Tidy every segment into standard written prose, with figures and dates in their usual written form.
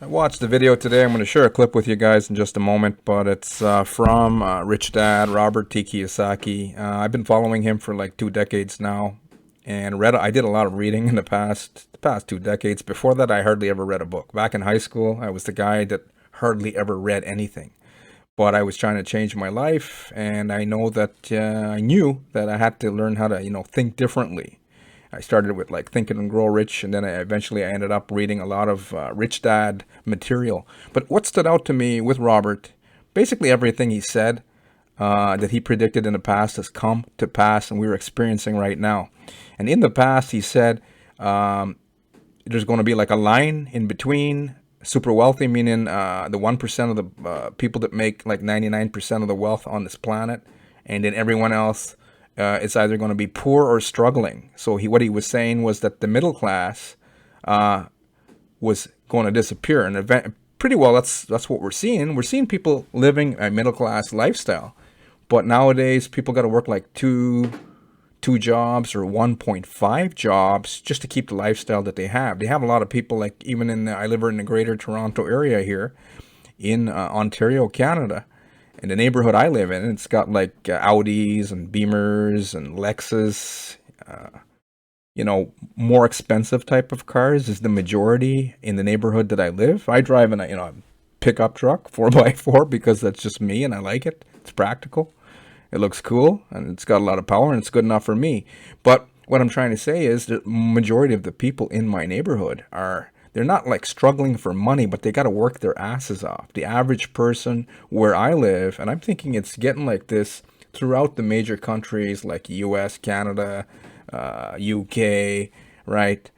I watched the video today. I'm going to share a clip with you guys in just a moment, but it's from Rich Dad, Robert T. Kiyosaki. I've been following him for like 2 decades now, and read. I did a lot of reading in the past 2 decades. Before that, I hardly ever read a book. Back in high school, I was the guy that hardly ever read anything. But I was trying to change my life, and I knew that I had to learn how to, think differently. I started with like Think and Grow Rich, and then I ended up reading a lot of Rich Dad material. But what stood out to me with Robert, basically everything he said that he predicted in the past has come to pass, and we're experiencing right now. And in the past, he said there's going to be like a line in between super wealthy, meaning the 1% of the people that make like 99% of the wealth on this planet, and then everyone else is either going to be poor or struggling. So what he was saying was that the middle class was going to disappear, and pretty well that's what we're seeing. We're seeing people living a middle class lifestyle, but nowadays people got to work like two jobs or 1.5 jobs just to keep the lifestyle that they have. They have a lot of people, like even I live in the greater Toronto area here in Ontario, Canada. In the neighborhood I live in, it's got like Audis and Beamers and Lexus. More expensive type of cars is the majority in the neighborhood that I live. I drive in a pickup truck 4x4 because that's just me and I like it. It's practical. It looks cool and it's got a lot of power and it's good enough for me. But what I'm trying to say is the majority of the people in my neighborhood they're not like struggling for money, but they got to work their asses off. The average person where I live, and I'm thinking it's getting like this throughout the major countries like US, Canada, UK, right?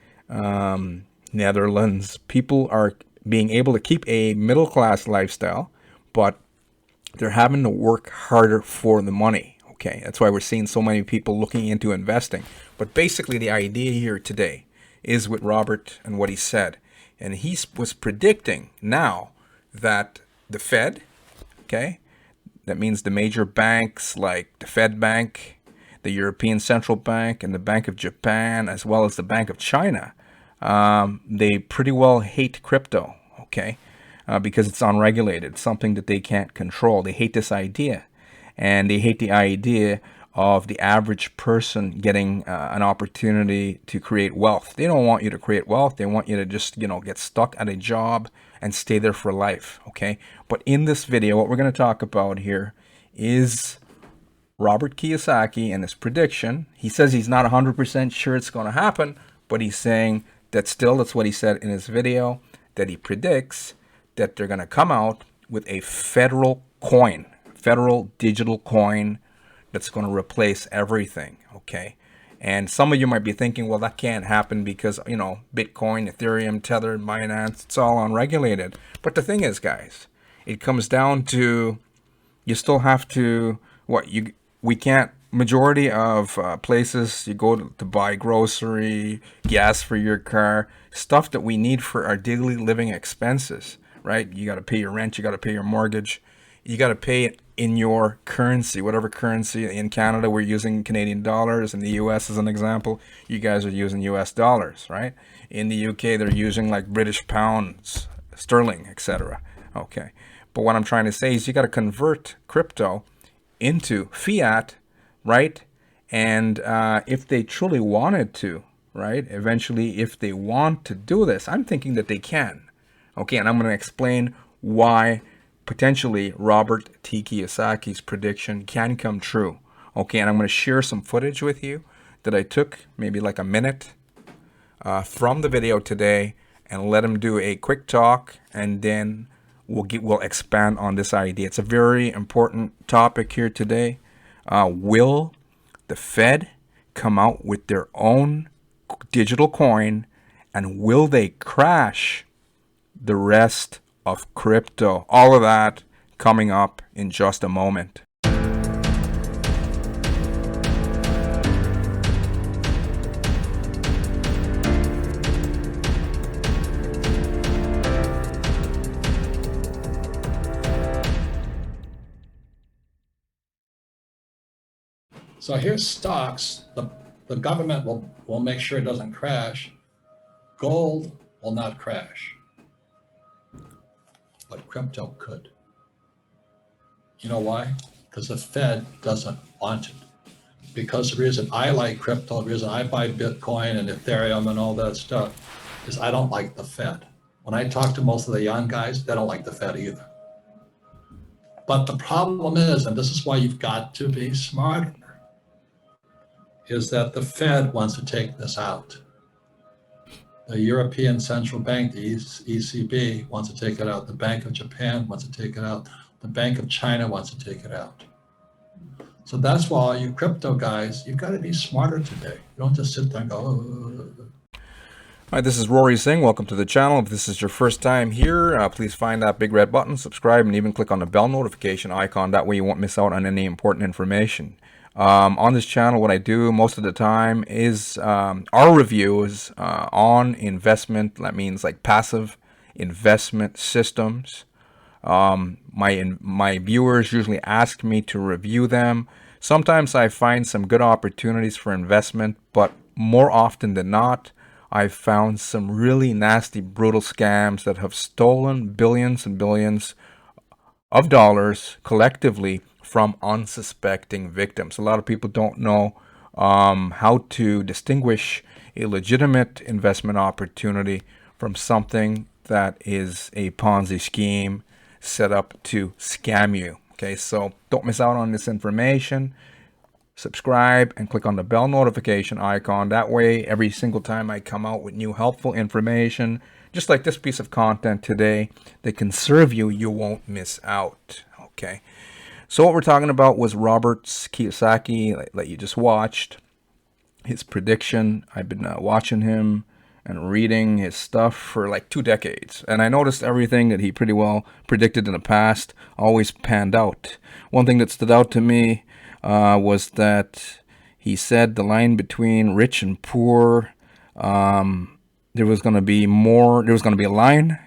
Netherlands. People are being able to keep a middle class lifestyle, but they're having to work harder for the money. Okay, that's why we're seeing so many people looking into investing. But basically, the idea here today is with Robert and what he said. And he was predicting now that the Fed, okay, that means the major banks like the Fed Bank, the European Central Bank, and the Bank of Japan, as well as the Bank of China, they pretty well hate crypto, okay, because it's unregulated, something that they can't control. They hate this idea, and they hate the idea of the average person getting an opportunity to create wealth. They don't want you to create wealth. They want you to just, get stuck at a job and stay there for life, okay? But in this video, what we're going to talk about here is Robert Kiyosaki and his prediction. He says he's not 100% sure it's going to happen, but he's saying that still, that's what he said in his video, that he predicts that they're going to come out with a federal coin, federal digital coin that's going to replace everything, okay? And some of you might be thinking, well, that can't happen because, Bitcoin, Ethereum, Tether, Binance, it's all unregulated. But the thing is, guys, it comes down to you still have to, we can't, majority of places you go to buy grocery, gas for your car, stuff that we need for our daily living expenses, right? You got to pay your rent, you got to pay your mortgage, you got to pay it in your currency, whatever currency. In Canada, we're using Canadian dollars. In the US, as an example, you guys are using US dollars, right? In the UK, they're using like British pounds, sterling, etc. Okay. But what I'm trying to say is you got to convert crypto into fiat, right? And if they truly wanted to, right? Eventually, if they want to do this, I'm thinking that they can. Okay. And I'm going to explain why potentially Robert T. Kiyosaki's prediction can come true. Okay, and I'm going to share some footage with you that I took maybe like a minute from the video today, and let him do a quick talk, and then we'll expand on this idea. It's a very important topic here today. Will the Fed come out with their own digital coin, and will they crash the rest of crypto? All of that coming up in just a moment. So here's stocks. The government will make sure it doesn't crash. Gold will not crash. crypto could. You know why? Because the Fed doesn't want it. Because the reason I like crypto, the reason I buy Bitcoin and Ethereum and all that stuff is I don't like the Fed. When I talk to most of the young guys, they don't like the Fed either. But the problem is, and this is why you've got to be smarter, is that the Fed wants to take this out. The European Central Bank, the ECB, wants to take it out. The Bank of Japan wants to take it out. The Bank of China wants to take it out. So that's why all you crypto guys, you've got to be smarter today. You don't just sit there and go, oh. Hi, this is Rory Singh. Welcome to the channel. If this is your first time here, please find that big red button, subscribe, and even click on the bell notification icon. That way you won't miss out on any important information. On this channel, what I do most of the time is our reviews on investment. That means like passive investment systems. My viewers usually ask me to review them. Sometimes I find some good opportunities for investment, but more often than not, I've found some really nasty, brutal scams that have stolen billions and billions of dollars collectively from unsuspecting victims. A lot of people don't know how to distinguish a legitimate investment opportunity from something that is a Ponzi scheme set up to scam you. Okay, so don't miss out on this information. Subscribe and click on the bell notification icon. That way, every single time I come out with new helpful information, just like this piece of content today, that can serve you, you won't miss out. Okay, so what we're talking about was Robert Kiyosaki that you just watched. His prediction. I've been watching him and reading his stuff for like 2 decades. And I noticed everything that he pretty well predicted in the past always panned out. One thing that stood out to me was that he said the line between rich and poor, there was going to be a line,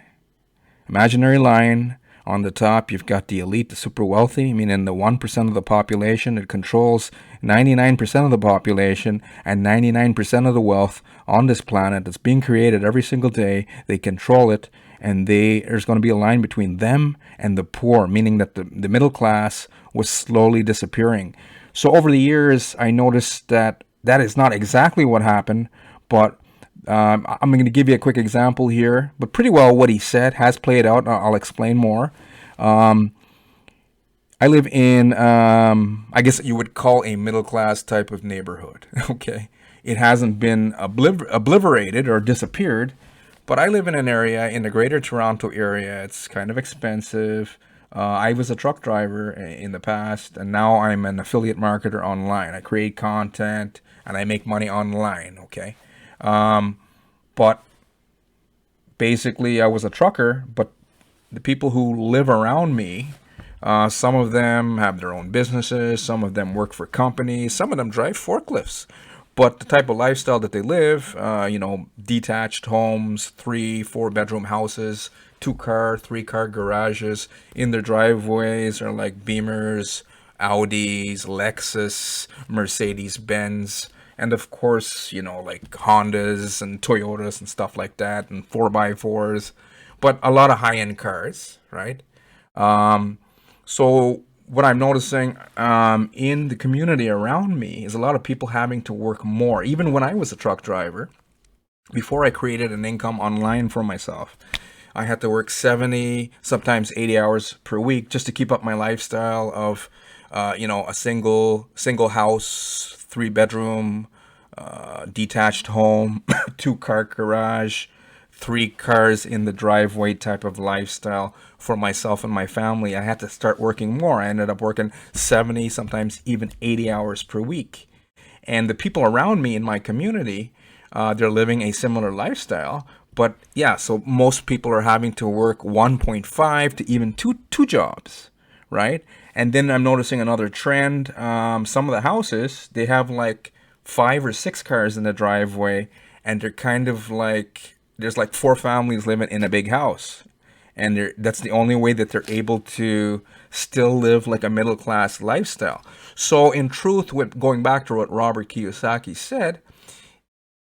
imaginary line. On the top, you've got the elite, the super wealthy, meaning the 1% of the population. It controls 99% of the population and 99% of the wealth on this planet that's being created every single day. They control it, and there's going to be a line between them and the poor, meaning that the middle class was slowly disappearing. So over the years, I noticed that is not exactly what happened, but I'm going to give you a quick example here, but pretty well what he said has played out. I'll explain more. I live in, I guess you would call a middle-class type of neighborhood. Okay, it hasn't been obliterated or disappeared, but I live in an area in the Greater Toronto area. It's kind of expensive. I was a truck driver in the past, and now I'm an affiliate marketer online. I create content and I make money online. Okay. But basically I was a trucker, but the people who live around me, some of them have their own businesses, some of them work for companies, some of them drive forklifts. But the type of lifestyle that they live, detached homes, 3-4 bedroom houses, 2-car, 3-car garages, in their driveways are like Beamers, Audis, Lexus, Mercedes-Benz, and of course, like Hondas and Toyotas and stuff like that, and 4x4s, but a lot of high-end cars, right? So what I'm noticing in the community around me is a lot of people having to work more. Even when I was a truck driver, before I created an income online for myself, I had to work 70, sometimes 80 hours per week just to keep up my lifestyle of, a single house, 3-bedroom, detached home, 2-car garage, 3 cars in the driveway type of lifestyle for myself and my family. I had to start working more. I ended up working 70, sometimes even 80 hours per week. And the people around me in my community, they're living a similar lifestyle. But yeah, so most people are having to work 1.5 to even two jobs, right? And then I'm noticing another trend. Some of the houses, they have like 5 or 6 cars in the driveway, and they're kind of like, there's like 4 families living in a big house, and that's the only way that they're able to still live like a middle class lifestyle. So in truth, going back to what Robert Kiyosaki said,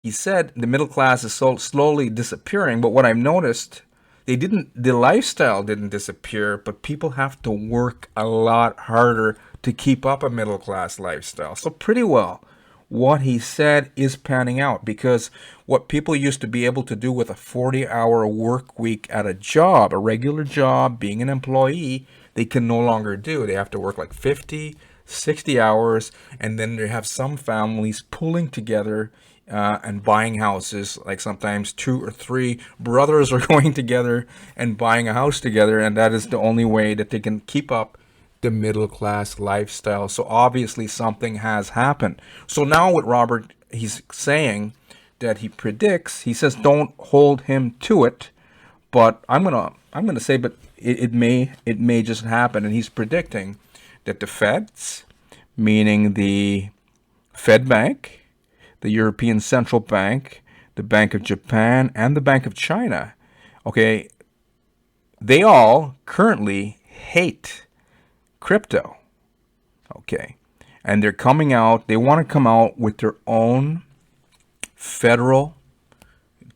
he said the middle class is so slowly disappearing. But what I've noticed the lifestyle didn't disappear, but people have to work a lot harder to keep up a middle class lifestyle. So pretty well what he said is panning out, because what people used to be able to do with a 40-hour work week at a job, a regular job, being an employee, they can no longer do. They have to work like 50, 60 hours, and then they have some families pulling together and buying houses. Like sometimes 2 or 3 brothers are going together and buying a house together, and that is the only way that they can keep up the middle class lifestyle. So obviously something has happened. So now with Robert, he's saying that he predicts, he says don't hold him to it, but I'm gonna say, but it may just happen, and he's predicting that the Feds, meaning the Fed Bank, the European Central Bank, the Bank of Japan, and the Bank of China, okay, they all currently hate crypto, okay, and they're coming out. They want to come out with their own federal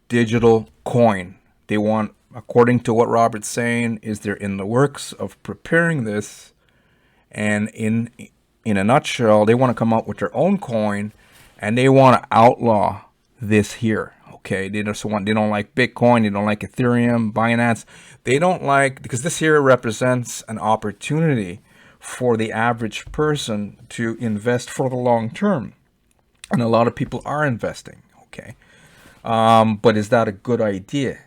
digital coin. They want, according to what Robert's saying, is they're in the works of preparing this, and in a nutshell, they want to come out with their own coin, and they want to outlaw this here. Okay, they don't like Bitcoin, they don't like Ethereum, Binance. They don't like, because this here represents an opportunity for the average person to invest for the long term, and a lot of people are investing. Okay, but is that a good idea?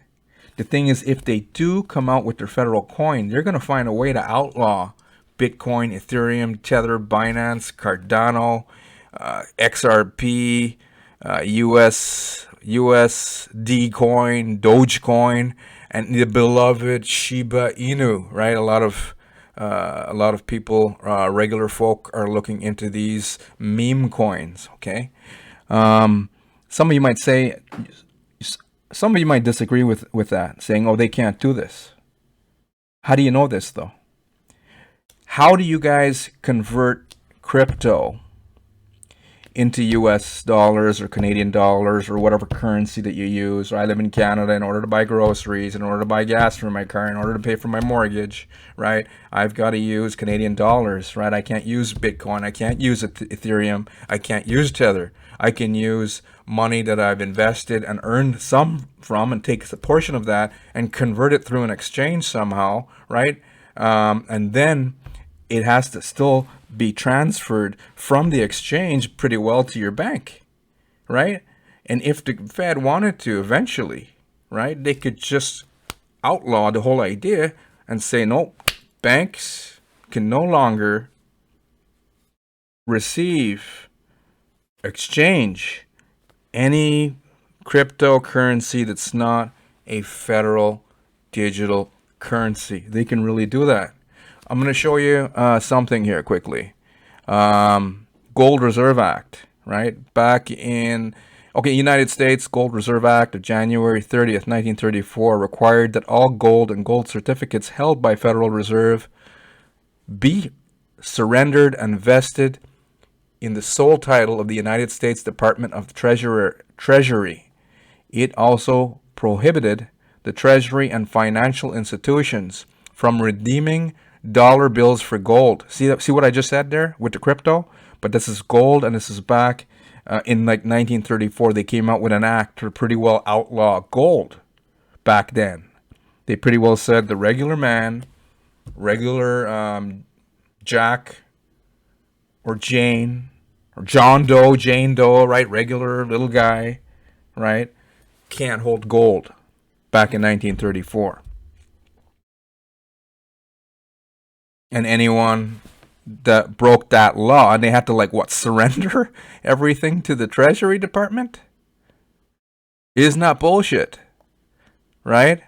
The thing is, if they do come out with their federal coin, they're going to find a way to outlaw Bitcoin, Ethereum, Tether, Binance, Cardano, XRP, USD coin, Dogecoin, and the beloved Shiba Inu. Right, a lot of people, regular folk, are looking into these meme coins. Okay, some of you might say, some of you might disagree with that, saying, "Oh, they can't do this." How do you know this though? How do you guys convert crypto into US dollars or Canadian dollars or whatever currency that you use? Or I live in Canada. In order to buy groceries, in order to buy gas for my car, in order to pay for my mortgage, right, I've got to use Canadian dollars, right? I can't use Bitcoin, I can't use Ethereum, I can't use Tether. I can use money that I've invested and earned some from, and take a portion of that and convert it through an exchange somehow, right? And then it has to still be transferred from the exchange pretty well to your bank, right? And if the Fed wanted to eventually, right, they could just outlaw the whole idea and say, no, banks can no longer receive, exchange any cryptocurrency that's not a federal digital currency. They can really do that. I'm going to show you something here quickly. Gold Reserve Act, right? Back in, United States Gold Reserve Act of January 30th, 1934 required that all gold and gold certificates held by Federal Reserve be surrendered and vested in the sole title of the United States Department of the Treasury. It also prohibited the Treasury and financial institutions from redeeming dollar bills for gold. See what I just said there with the crypto? But this is gold, and this is back in like 1934. They came out with an act to pretty well outlaw gold back then. They pretty well said the regular man, regular Jack or Jane or John Doe, Jane Doe, right? Regular little guy, right? Can't hold gold back in 1934. And anyone that broke that law, and they had to surrender everything to the Treasury Department? Isn't that bullshit? Right?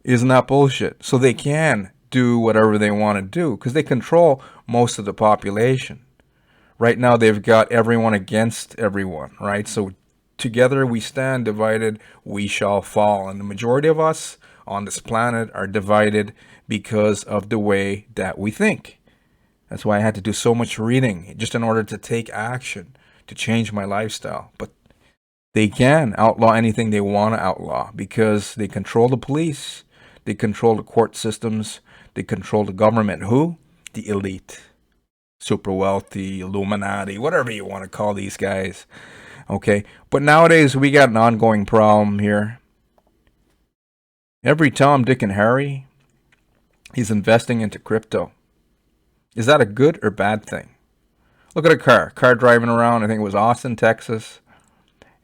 Isn't that bullshit? So they can do whatever they want to do because they control most of the population. Right now they've got everyone against everyone, right? So together we stand, divided we shall fall. And the majority of us on this planet are divided because of the way that we think. That's why I had to do so much reading just in order to take action to change my lifestyle. But they can outlaw anything they want to outlaw because they control the police, They control the court systems. They control the government. Who? The elite. Super wealthy, Illuminati, whatever you want to call these guys. Okay. But nowadays, we got an ongoing problem here. Every Tom, Dick, and Harry, he's investing into crypto. Is that a good or bad thing? Look at a car driving around. I think it was Austin, Texas.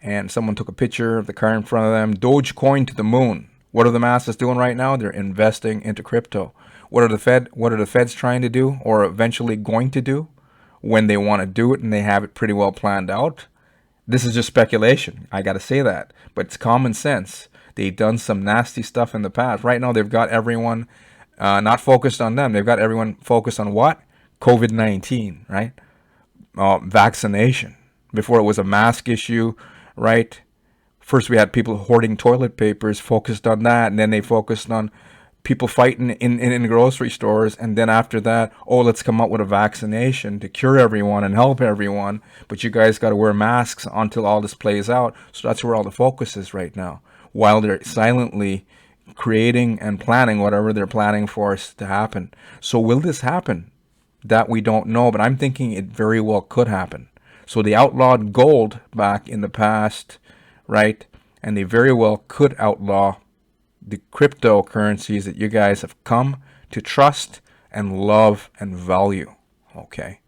And someone took a picture of the car in front of them. Dogecoin to the moon. What are the masses doing right now? They're investing into crypto. What are the feds trying to do, or eventually going to do, when they want to do it and they have it pretty well planned out? This is just speculation. I got to say that, but it's common sense. They've done some nasty stuff in the past. Right now, they've got everyone not focused on them. They've got everyone focused on what? COVID-19, right? Vaccination. Before it was a mask issue, right? First, we had people hoarding toilet papers, focused on that, and then they focused on people fighting in grocery stores, and then after that, let's come up with a vaccination to cure everyone and help everyone, but you guys got to wear masks until all this plays out. So that's where all the focus is right now, while they're silently creating and planning whatever they're planning for us to happen. So will this happen? That we don't know, but I'm thinking it very well could happen. So they outlawed gold back in the past, right? And they very well could outlaw the cryptocurrencies that you guys have come to trust and love and value. Okay.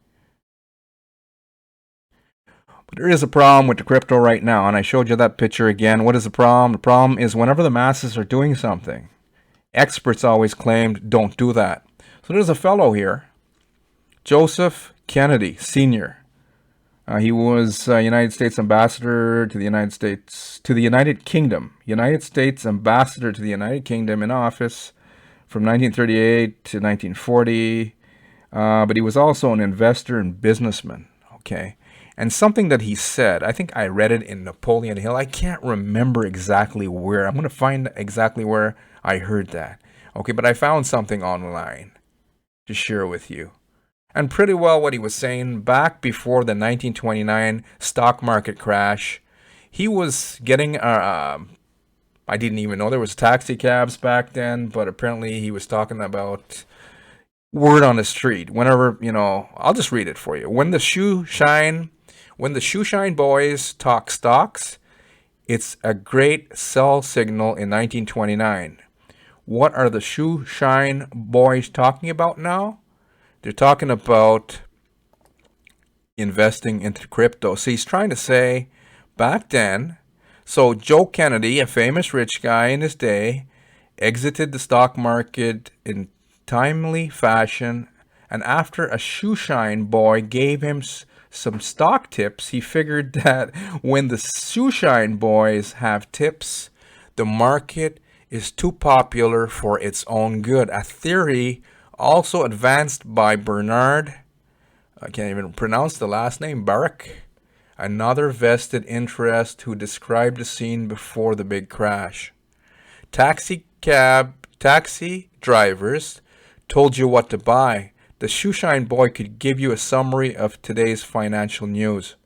But there is a problem with the crypto right now, and I showed you that picture again. What is the problem? The problem is whenever the masses are doing something, experts always claimed, don't do that. So there's a fellow here, Joseph Kennedy Sr. He was United States ambassador to the United Kingdom. United States ambassador to the United Kingdom in office from 1938 to 1940. But he was also an investor and businessman. Okay. And something that he said, I think I read it in Napoleon Hill. I can't remember exactly where. I'm going to find exactly where I heard that. Okay. But I found something online to share with you. And pretty well what he was saying, back before the 1929 stock market crash, he was getting, I didn't even know there was taxi cabs back then, but apparently he was talking about word on the street. Whenever, I'll just read it for you. When the shoe shine boys talk stocks, it's a great sell signal in 1929. What are the shoe shine boys talking about now? They're talking about investing into crypto. So he's trying to say back then, so Joe Kennedy, a famous rich guy in his day, exited the stock market in timely fashion. And after a shoeshine boy gave him some stock tips, he figured that when the shoeshine boys have tips, the market is too popular for its own good. A theory also advanced by Bernard, I can't even pronounce the last name, Barak, another vested interest who described the scene before the big crash. Taxi drivers told you what to buy. The shoeshine boy could give you a summary of today's financial news.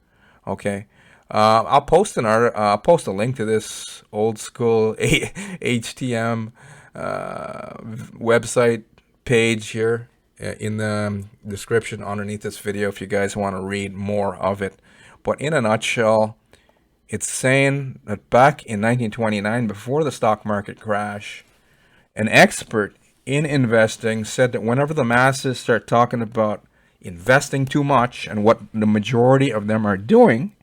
Okay. I'll post a link to this old school HTM website page here in the description underneath this video if you guys want to read more of it. But in a nutshell, it's saying that back in 1929, before the stock market crash, an expert in investing said that whenever the masses start talking about investing too much, and what the majority of them are doing,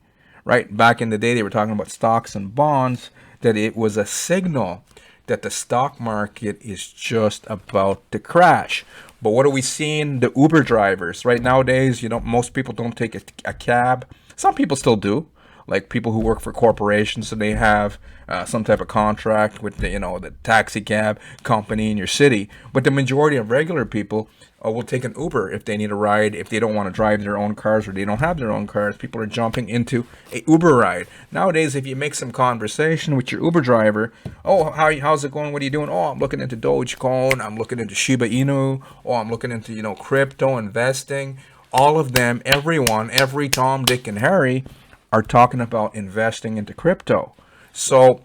right, back in the day they were talking about stocks and bonds, that it was a signal that the stock market is just about to crash. But what are we seeing? The Uber drivers, right? Nowadays, most people don't take a cab. Some people still do, like people who work for corporations, so they have some type of contract with the taxi cab company in your city. But the majority of regular people will take an Uber if they need a ride, if they don't want to drive their own cars or they don't have their own cars. People are jumping into a Uber ride. Nowadays, if you make some conversation with your Uber driver, how's it going? What are you doing? I'm looking into Dogecoin. I'm looking into Shiba Inu. I'm looking into, crypto investing. All of them, everyone, every Tom, Dick, and Harry are talking about investing into crypto. So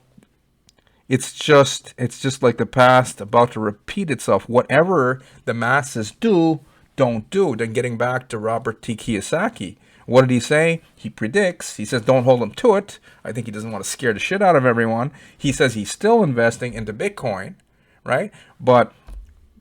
It's just like the past about to repeat itself. Whatever the masses do, don't do. Then getting back to Robert T. Kiyosaki, what did he say? He predicts. He says, don't hold them to it. I think he doesn't want to scare the shit out of everyone. He says he's still investing into Bitcoin, right? But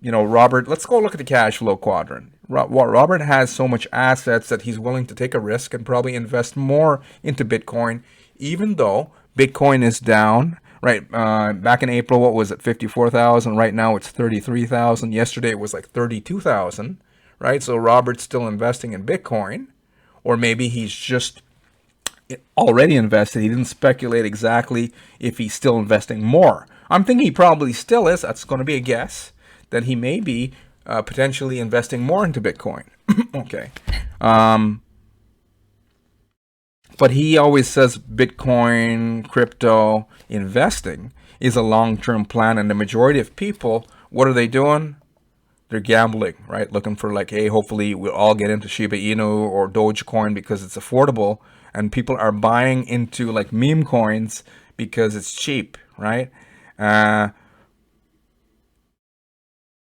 Robert, let's go look at the cash flow quadrant. Robert has so much assets that he's willing to take a risk and probably invest more into Bitcoin, even though Bitcoin is down. Right, back in April, what was it, 54,000? Right now it's 33,000. Yesterday it was like 32,000, right? So Robert's still investing in Bitcoin, or maybe he's just already invested. He didn't speculate exactly if he's still investing more. I'm thinking he probably still is. That's going to be a guess that he may be potentially investing more into Bitcoin. Okay. But he always says Bitcoin, crypto, investing is a long-term plan. And the majority of people, what are they doing? They're gambling, right? Looking for like, hey, hopefully we'll all get into Shiba Inu or Dogecoin because it's affordable. And people are buying into like meme coins because it's cheap, right?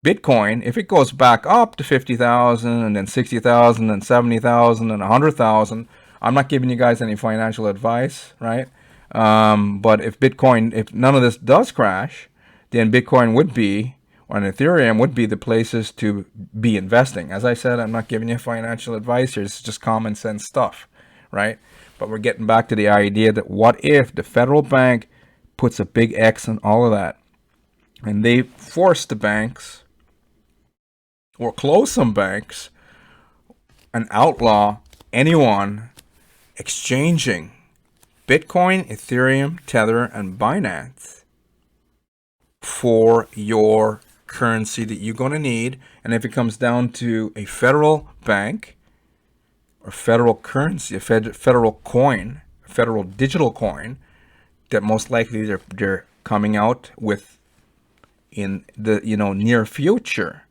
Bitcoin, if it goes back up to 50,000 and then 60,000 and 70,000 and 100,000, I'm not giving you guys any financial advice, right? But if none of this does crash, then Bitcoin would be, or Ethereum would be the places to be investing. As I said, I'm not giving you financial advice here. It's just common sense stuff, right? But we're getting back to the idea that what if the federal bank puts a big X on all of that and they force the banks or close some banks and outlaw anyone exchanging Bitcoin, Ethereum, Tether, and Binance for your currency that you're going to need. And if it comes down to a federal bank or federal currency, a federal coin, a federal digital coin that most likely they're coming out with in the near future,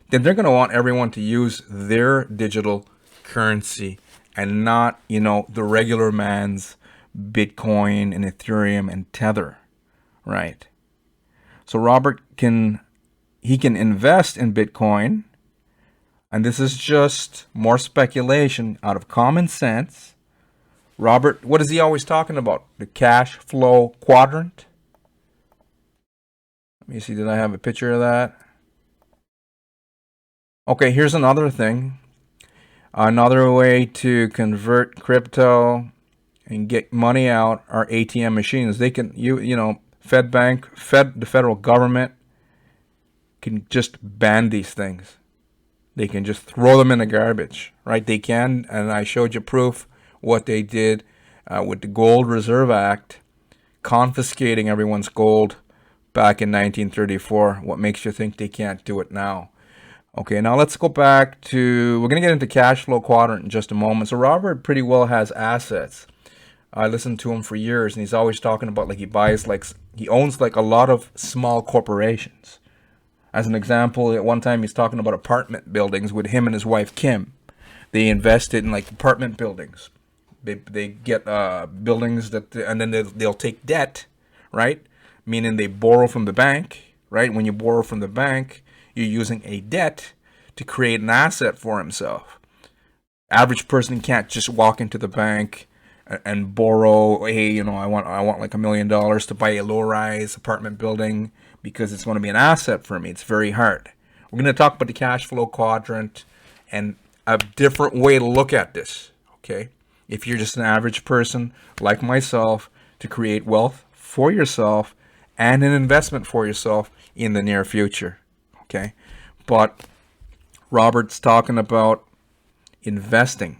then they're going to want everyone to use their digital currency and not, the regular man's Bitcoin and Ethereum and Tether, right? So Robert can invest in Bitcoin, and this is just more speculation out of common sense. Robert, what is he always talking about? The cash flow quadrant? Let me see, did I have a picture of that? Okay, here's another thing. Another way to convert crypto and get money out are ATM machines. They can, the federal government can just ban these things. They can just throw them in the garbage, right? They can, and I showed you proof what they did with the Gold Reserve Act, confiscating everyone's gold back in 1934. What makes you think they can't do it now? Okay, now let's go back to, we're going to get into cash flow quadrant in just a moment. So Robert pretty well has assets. I listened to him for years, and he's always talking about like he owns like a lot of small corporations. As an example, at one time he's talking about apartment buildings with him and his wife Kim. They invested in like apartment buildings. They get buildings and then they'll take debt, right? Meaning they borrow from the bank, right? When you borrow from the bank, you're using a debt to create an asset for himself. Average person can't just walk into the bank and borrow, hey, I want like $1 million to buy a low-rise apartment building because it's going to be an asset for me. It's very hard. We're going to talk about the cash flow quadrant and a different way to look at this, okay? If you're just an average person like myself, to create wealth for yourself and an investment for yourself in the near future. Okay, but Robert's talking about investing,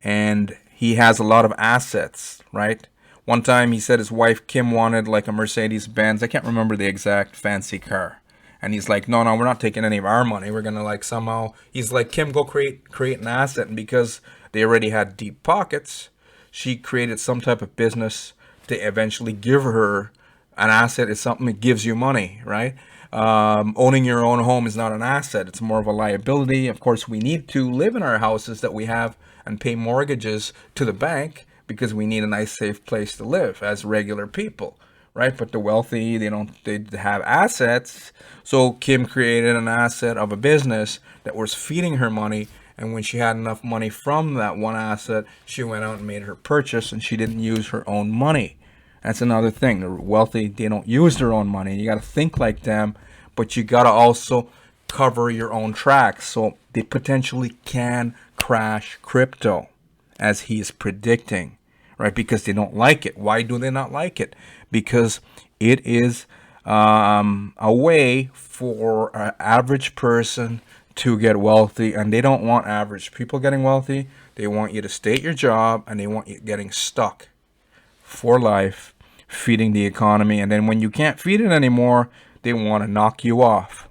and he has a lot of assets, right? One time he said his wife Kim wanted like a Mercedes-Benz. I can't remember the exact fancy car. And he's like, no, we're not taking any of our money. We're gonna like somehow. He's like, Kim, go create an asset. And because they already had deep pockets, she created some type of business to eventually give her an asset. Is something that gives you money, right? Owning your own home is not an asset. It's more of a liability. Of course, we need to live in our houses that we have and pay mortgages to the bank because we need a nice, safe place to live as regular people, right? But the wealthy, they don't, they have assets. So Kim created an asset of a business that was feeding her money. And when she had enough money from that one asset, she went out and made her purchase, and she didn't use her own money. That's another thing. The wealthy, they don't use their own money. You got to think like them, but you got to also cover your own tracks. So they potentially can crash crypto, as he is predicting, right? Because they don't like it. Why do they not like it? Because it is a way for an average person to get wealthy, and they don't want average people getting wealthy. They want you to stay at your job, and they want you getting stuck for life, feeding the economy. And then when you can't feed it anymore, they want to knock you off.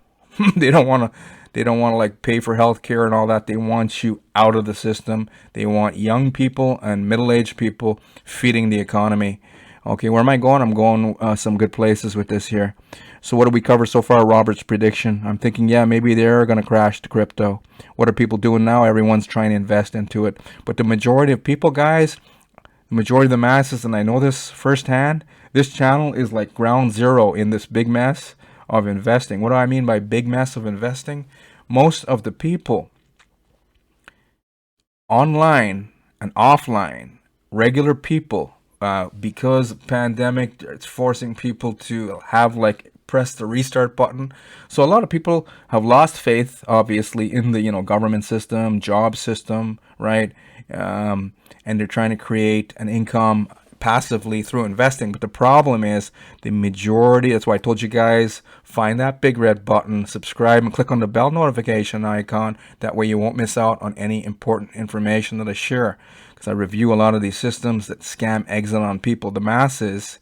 they don't want to they don't want to like pay for health care and all that. They want you out of the system. They want young people and middle-aged people feeding the economy. Okay, where am I going? I'm going some good places with this here. So what do we cover so far? Robert's prediction. I'm thinking, yeah, maybe they're going to crash the crypto. What are people doing now? Everyone's trying to invest into it. But the majority of people, guys, the majority of the masses, and I know this firsthand, this channel is like ground zero in this big mess of investing. What do I mean by big mess of investing? Most of the people online and offline, regular people, because pandemic, it's forcing people to have like press the restart button. So a lot of people have lost faith, obviously, in the government system, job system, right? And they're trying to create an income passively through investing. But the problem is the majority, that's why I told you guys, find that big red button, subscribe, and click on the bell notification icon. That way you won't miss out on any important information that I share, because I review a lot of these systems that scam exit on people. The masses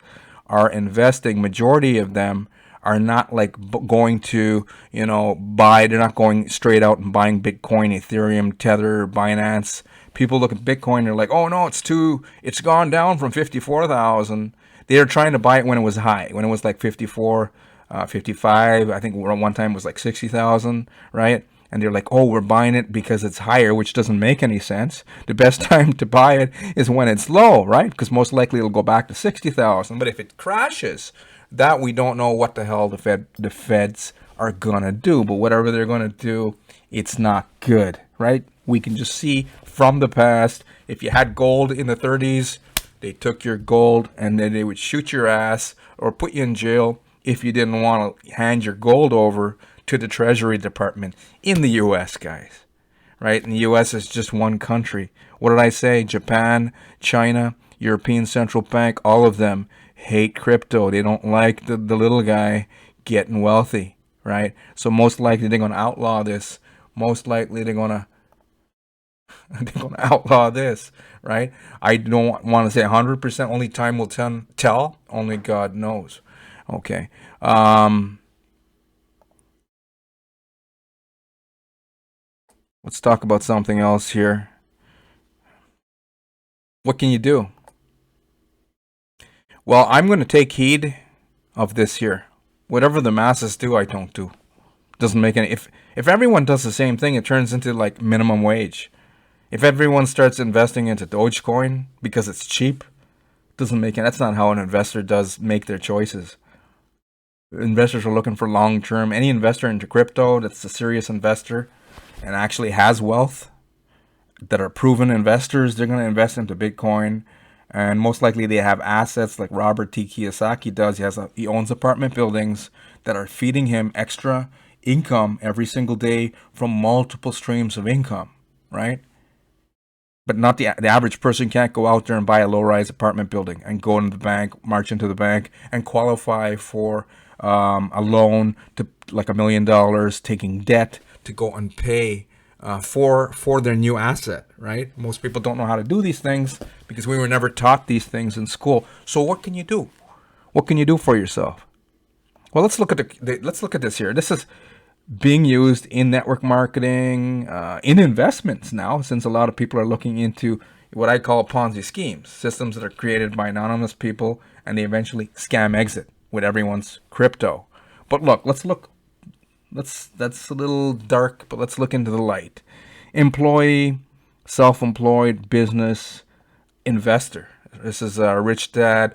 are investing, majority of them are not like going to, buy, they're not going straight out and buying Bitcoin, Ethereum, Tether, Binance. People look at Bitcoin, they're like, oh no, it's gone down from 54,000. They're trying to buy it when it was high, when it was like 54, 55. I think one time it was like 60,000, right? And they're like, oh, we're buying it because it's higher, which doesn't make any sense. The best time to buy it is when it's low, right? Because most likely it'll go back to 60,000. But if it crashes, that we don't know what the hell the feds are gonna do. But whatever they're gonna do, it's not good, right? We can just see from the past, if you had gold in the 30s, they took your gold and then they would shoot your ass or put you in jail if you didn't want to hand your gold over to the Treasury Department in the U.S., guys, right? And the U.S. is just one country. What did I say? Japan, China, European Central Bank, all of them hate crypto. They don't like the little guy getting wealthy, right? So most likely they're going to outlaw this. Most likely they're going to outlaw this, right? I don't want to say 100%. Only time will tell. Only God knows. Okay. Let's talk about something else here. What can you do? Well, I'm going to take heed of this here. Whatever the masses do, I don't do. Doesn't make any. If everyone does the same thing, it turns into like minimum wage. If everyone starts investing into Dogecoin because it's cheap, doesn't make it. That's not how an investor does make their choices. Investors are looking for long term. Any investor into crypto that's a serious investor and actually has wealth, that are proven investors, they're going to invest into Bitcoin. And most likely they have assets like Robert T. Kiyosaki does. He owns apartment buildings that are feeding him extra income every single day from multiple streams of income, right? But not the average person can't go out there and buy a low-rise apartment building and go into the bank, march into the bank, and qualify for a loan to like $1 million, taking debt to go and pay for their new asset, right? Most people don't know how to do these things because we were never taught these things in school. So what can you do? What can you do for yourself? Well, let's look at this here. This is being used in network marketing, in investments now, since a lot of people are looking into what I call Ponzi schemes, systems that are created by anonymous people, and they eventually scam exit with everyone's crypto. But look, that's a little dark, but let's look into the light. Employee, self-employed, business, investor. This is a rich dad,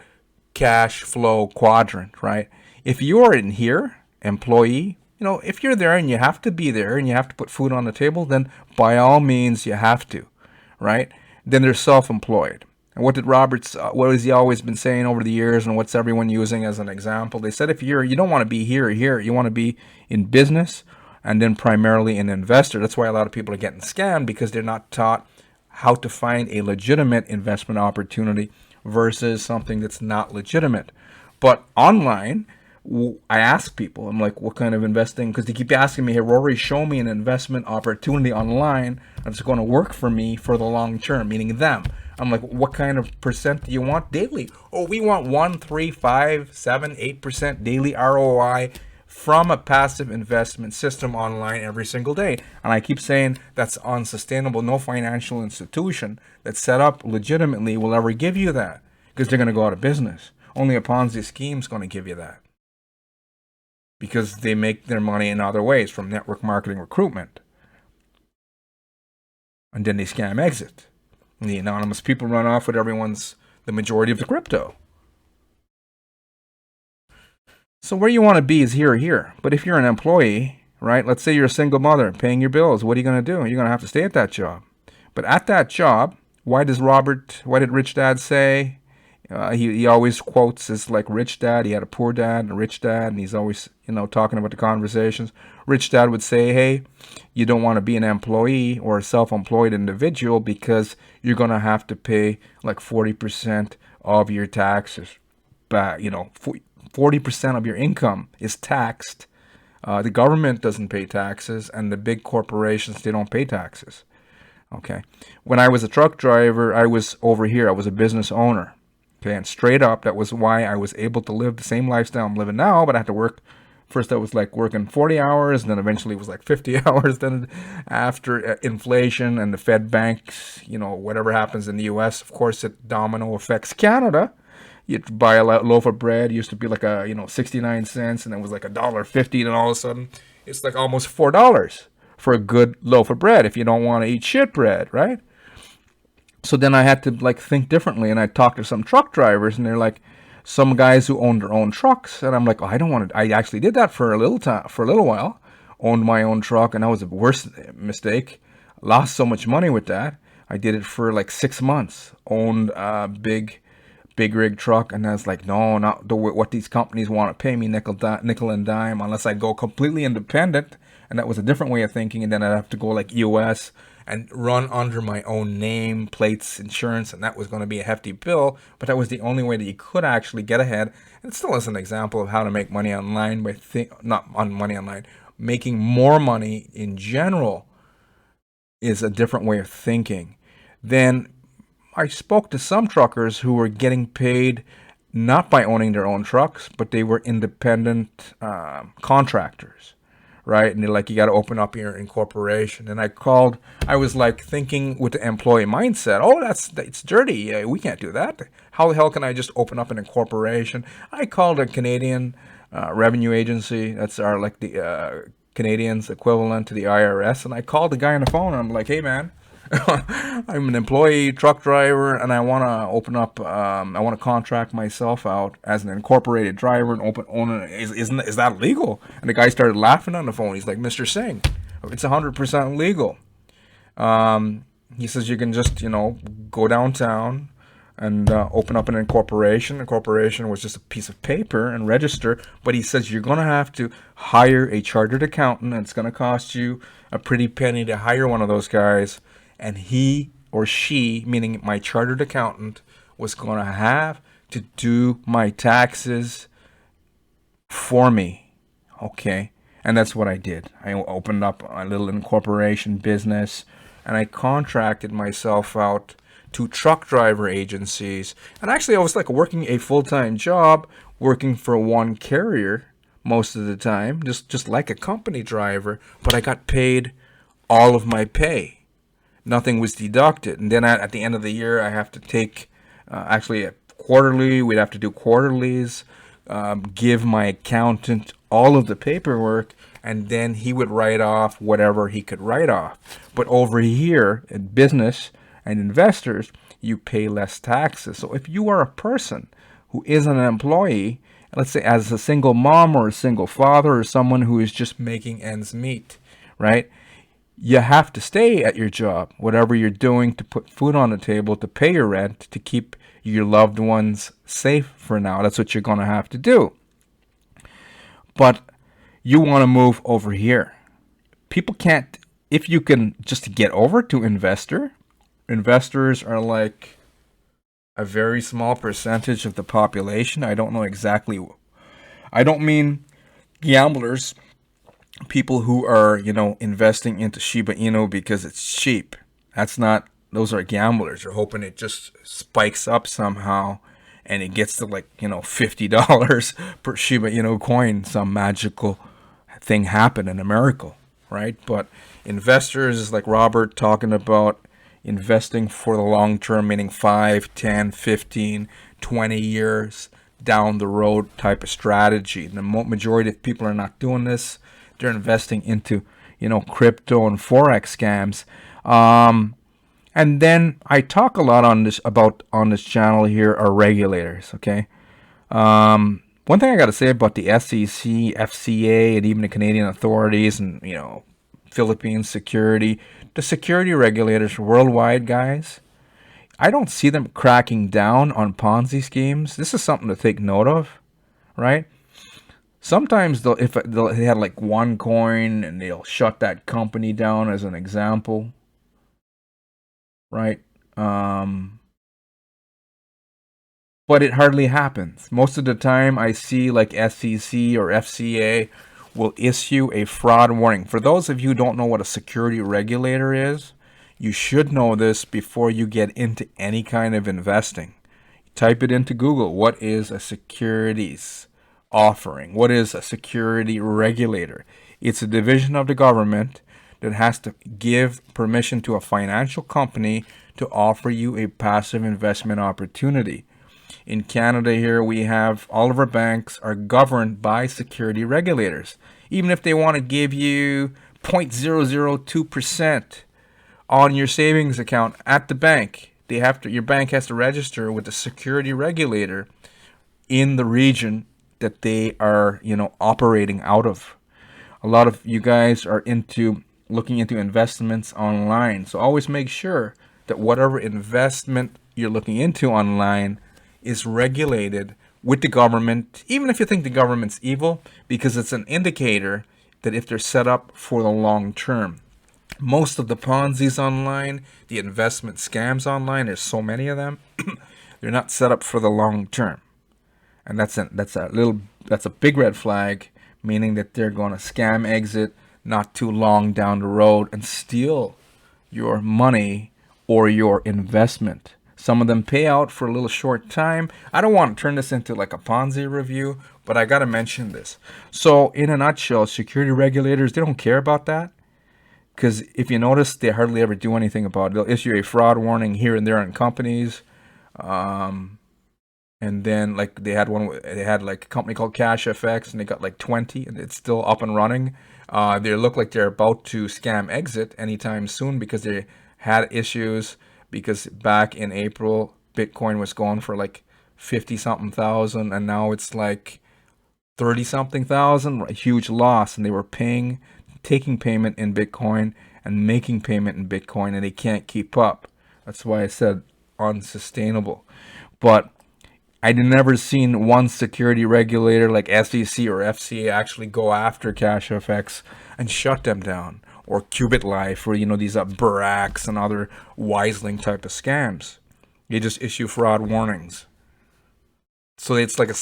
cash flow quadrant, right? If you're in here, employee, if you're there and you have to be there and you have to put food on the table, then by all means you have to, right? Then they're self-employed. And what did what has he always been saying over the years, and what's everyone using as an example? They said if you don't want to be here or here, you want to be in business and then primarily an investor. That's why a lot of people are getting scammed, because they're not taught how to find a legitimate investment opportunity versus something that's not legitimate. But online, I ask people, I'm like, what kind of investing? Because they keep asking me, hey, Rory, show me an investment opportunity online that's going to work for me for the long term, meaning them. I'm like, what kind of percent do you want daily? Oh, we want 1, 3, 5, 7, 8% daily ROI from a passive investment system online every single day. And I keep saying that's unsustainable. No financial institution that's set up legitimately will ever give you that, because they're going to go out of business. Only a Ponzi scheme is going to give you that, because they make their money in other ways, from network marketing, recruitment, and then they scam exit. And the anonymous people run off with the majority of the crypto. So where you want to be is here or here. But if you're an employee, right, let's say you're a single mother paying your bills, what are you going to do? You're going to have to stay at that job. But at that job, why did Rich Dad say? He always quotes as like Rich Dad. He had a poor dad and a rich dad, and he's always, talking about the conversations. Rich Dad would say, hey, you don't want to be an employee or a self-employed individual, because you're going to have to pay like 40% of your taxes back. 40% of your income is taxed. The government doesn't pay taxes, and the big corporations, they don't pay taxes. Okay. When I was a truck driver, I was over here. I was a business owner. Okay, and straight up, that was why I was able to live the same lifestyle I'm living now, but I had to work. First, I was like working 40 hours, and then eventually it was like 50 hours. Then after inflation and the Fed banks, whatever happens in the U.S., of course, it domino affects Canada. You'd buy a loaf of bread, it used to be like 69 cents, and it was like $1.50, and all of a sudden, it's like almost $4 for a good loaf of bread if you don't want to eat shit bread, right? So then I had to think differently, and I talked to some truck drivers, and they're like, some guys who own their own trucks, and I'm like, oh, I don't want to. I actually did that for a little while, owned my own truck, and that was the worst mistake. Lost so much money with that. I did it for like 6 months. Owned a big rig truck, and I was like, no, not what these companies want to pay me, nickel and dime, unless I go completely independent. And that was a different way of thinking. And then I'd have to go like US and run under my own name, plates, insurance, and that was going to be a hefty bill. But that was the only way that you could actually get ahead. And it still is an example of how to make money online not on money online. Making more money in general is a different way of thinking. Then I spoke to some truckers who were getting paid not by owning their own trucks, but they were independent contractors, right? And they're like, you got to open up your incorporation. And I was like thinking with the employee mindset, oh, it's dirty. We can't do that. How the hell can I just open up an incorporation? I called a Canadian revenue agency. That's the Canadians equivalent to the IRS. And I called the guy on the phone, and I'm like, hey, man, I'm an employee truck driver, and I want to open up. I want to contract myself out as an incorporated driver and own it. Is that legal? And the guy started laughing on the phone. He's like, Mr. Singh, it's 100% legal. He says you can just go downtown and open up an incorporation. Incorporation was just a piece of paper and register. But he says you're going to have to hire a chartered accountant, and it's going to cost you a pretty penny to hire one of those guys. And he or she, meaning my chartered accountant, was going to have to do my taxes for me. Okay. And that's what I did. I opened up a little incorporation business, and I contracted myself out to truck driver agencies. And actually, I was like working a full-time job, working for one carrier most of the time, just like a company driver, but I got paid all of my pay. Nothing was deducted. And then at the end of the year, I have to take, quarterly, we'd have to do quarterlies, give my accountant all of the paperwork, and then he would write off whatever he could write off. But over here in business and investors, you pay less taxes. So if you are a person who is an employee, let's say as a single mom or a single father or someone who is just making ends meet, right? You have to stay at your job, whatever you're doing, to put food on the table, to pay your rent, to keep your loved ones safe for now. That's what you're going to have to do. But you want to move over here. People can't, if you can just get over to investors are like a very small percentage of the population. I don't know exactly. I don't mean gamblers, people who are, investing into Shiba Inu because it's cheap. That's not, those are gamblers. They're hoping it just spikes up somehow and it gets to like, $50 per Shiba Inu coin. Some magical thing happen in a miracle, right? But investors like Robert talking about investing for the long term, meaning 5, 10, 15, 20 years down the road type of strategy. The majority of people are not doing this. They're investing into, crypto and forex scams. And then I talk a lot on this channel here are regulators. Okay. One thing I got to say about the SEC, FCA, and even the Canadian authorities, and Philippines security, the security regulators worldwide, guys, I don't see them cracking down on Ponzi schemes. This is something to take note of, right? Sometimes they had like one coin and they'll shut that company down as an example, right? But it hardly happens. Most of the time I see like SEC or FCA will issue a fraud warning. For those of you who don't know what a security regulator is, you should know this before you get into any kind of investing. Type it into Google. What is a securities offering? What is a security regulator? It's a division of the government that has to give permission to a financial company to offer you a passive investment opportunity. In Canada here, we have all of our banks are governed by security regulators. Even if they want to give you 0.002% on your savings account at the bank, your bank has to register with the security regulator in the region that they are, operating out of. A lot of you guys are looking into investments online. So always make sure that whatever investment you're looking into online is regulated with the government, even if you think the government's evil, because it's an indicator that if they're set up for the long term. Most of the Ponzi's online, the investment scams online, there's so many of them, they're not set up for the long term. And that's a big red flag, meaning that they're going to scam exit not too long down the road and steal your money or your investment. Some of them pay out for a little short time. I don't want to turn this into like a Ponzi review, but I got to mention this. So in a nutshell, security regulators, they don't care about that. Because if you notice, they hardly ever do anything about it. They'll issue a fraud warning here and there on companies. And then like they had like a company called Cash FX and they got like 20 and it's still up and running. They look like they're about to scam exit anytime soon because they had issues, because back in April, Bitcoin was going for like 50 something thousand and now it's like 30 something thousand, a huge loss. And they were taking payment in Bitcoin and making payment in Bitcoin and they can't keep up. That's why I said unsustainable. But I'd never seen one security regulator like SEC or FCA actually go after CashFX and shut them down, or Qubit Life, or these Burax and other Wiseling type of scams. They just issue fraud warnings. So it's like a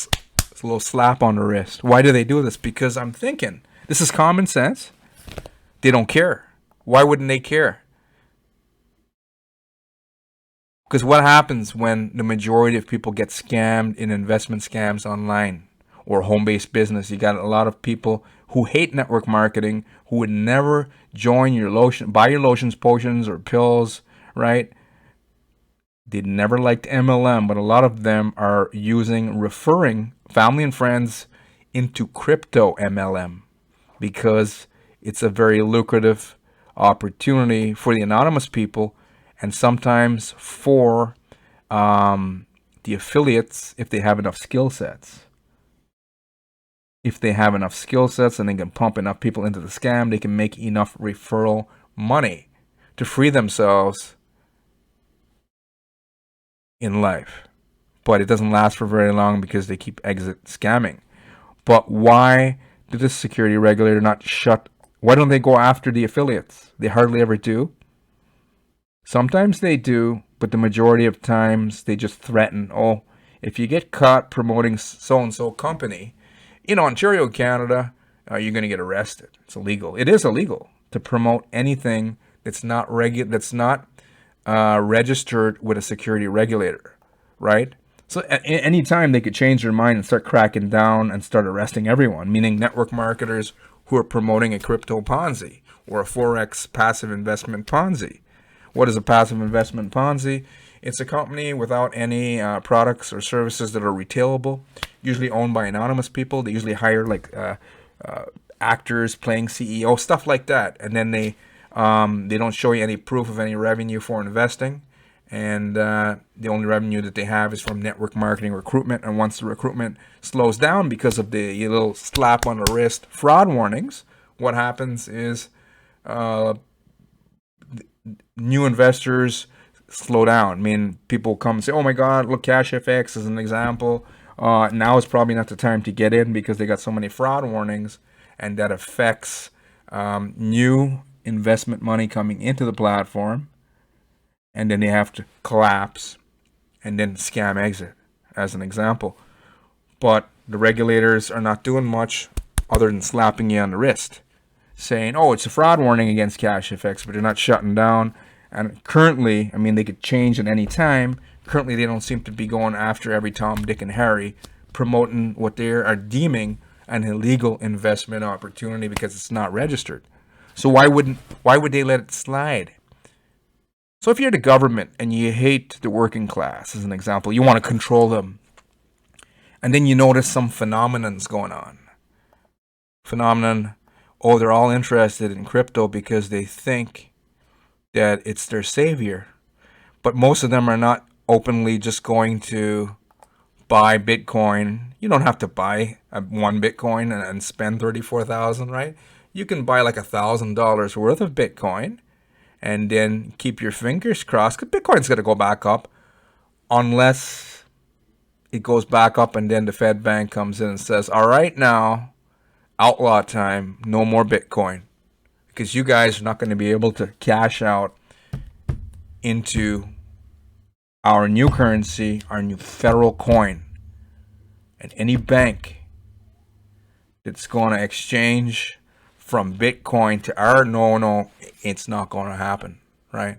little slap on the wrist. Why do they do this? Because I'm thinking this is common sense. They don't care. Why wouldn't they care? Because what happens when the majority of people get scammed in investment scams online or home-based business? You got a lot of people who hate network marketing, who would never join your buy your lotions, potions, or pills, right? They never liked MLM, but a lot of them are referring family and friends into crypto MLM because it's a very lucrative opportunity for the anonymous people and sometimes for the affiliates if they have enough skill sets. If they have enough skill sets and they can pump enough people into the scam, they can make enough referral money to free themselves in life. But it doesn't last for very long because they keep exit scamming. But why did the security regulator not shut? Why don't they go after the affiliates? They hardly ever do. Sometimes they do, but the majority of times they just threaten, oh, if you get caught promoting so-and-so company in Ontario, Canada, you're going to get arrested. It's illegal. It is illegal to promote anything that's not registered with a security regulator, right? So at any time they could change their mind and start cracking down and start arresting everyone, meaning network marketers who are promoting a crypto Ponzi or a Forex passive investment Ponzi. What is a passive investment Ponzi? It's a company without any products or services that are retailable, usually owned by anonymous people. They usually hire like actors playing CEO, stuff like that. And then they don't show you any proof of any revenue for investing. And the only revenue that they have is from network marketing recruitment. And once the recruitment slows down because of the little slap on the wrist fraud warnings, what happens is new investors slow down. I mean, people come and say, oh my God, look, Cash FX as an example. Now is probably not the time to get in because they got so many fraud warnings, and that affects new investment money coming into the platform. And then they have to collapse and then scam exit as an example. But the regulators are not doing much other than slapping you on the wrist, saying, oh, it's a fraud warning against Cash FX, but they're not shutting down. And currently, I mean, they could change at any time. Currently, they don't seem to be going after every Tom, Dick, and Harry, promoting what they are deeming an illegal investment opportunity because it's not registered. So why would they let it slide? So if you're the government and you hate the working class, as an example, you want to control them, and then you notice some phenomenon's going on. Oh, they're all interested in crypto because they think that it's their savior. But most of them are not openly just going to buy Bitcoin. You don't have to buy one Bitcoin and spend 34,000, right? You can buy like $1,000 worth of Bitcoin and then keep your fingers crossed, because Bitcoin's going to go back up unless it goes back up and then the Fed bank comes in and says, all right, now, outlaw time, no more Bitcoin, because you guys are not going to be able to cash out into our new currency, our new federal coin. And any bank that's going to exchange from Bitcoin to our, no, it's not going to happen, right?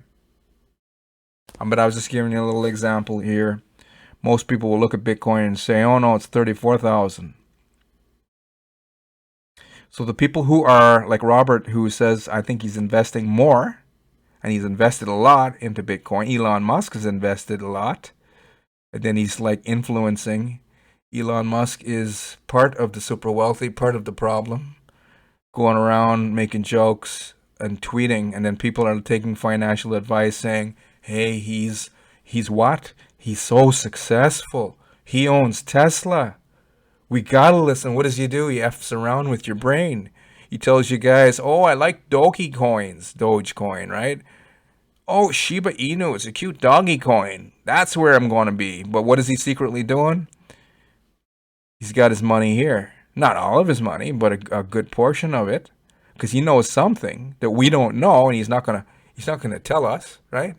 But I was just giving you a little example here. Most people will look at Bitcoin and say, oh no, it's 34,000. So the people who are like Robert, who says, I think he's investing more, and he's invested a lot into Bitcoin. Elon Musk has invested a lot. And then he's like influencing. Elon Musk is part of the super wealthy, part of the problem, going around making jokes and tweeting, and then people are taking financial advice saying, hey, he's what? He's so successful. He owns Tesla. We gotta listen. What does he do? He F's around with your brain. He tells you guys, oh, I like Dogecoin, right? Oh, Shiba Inu, it's a cute doggy coin. That's where I'm going to be. But what is he secretly doing? He's got his money here. Not all of his money, but a good portion of it, because he knows something that we don't know, and he's not gonna tell us, right?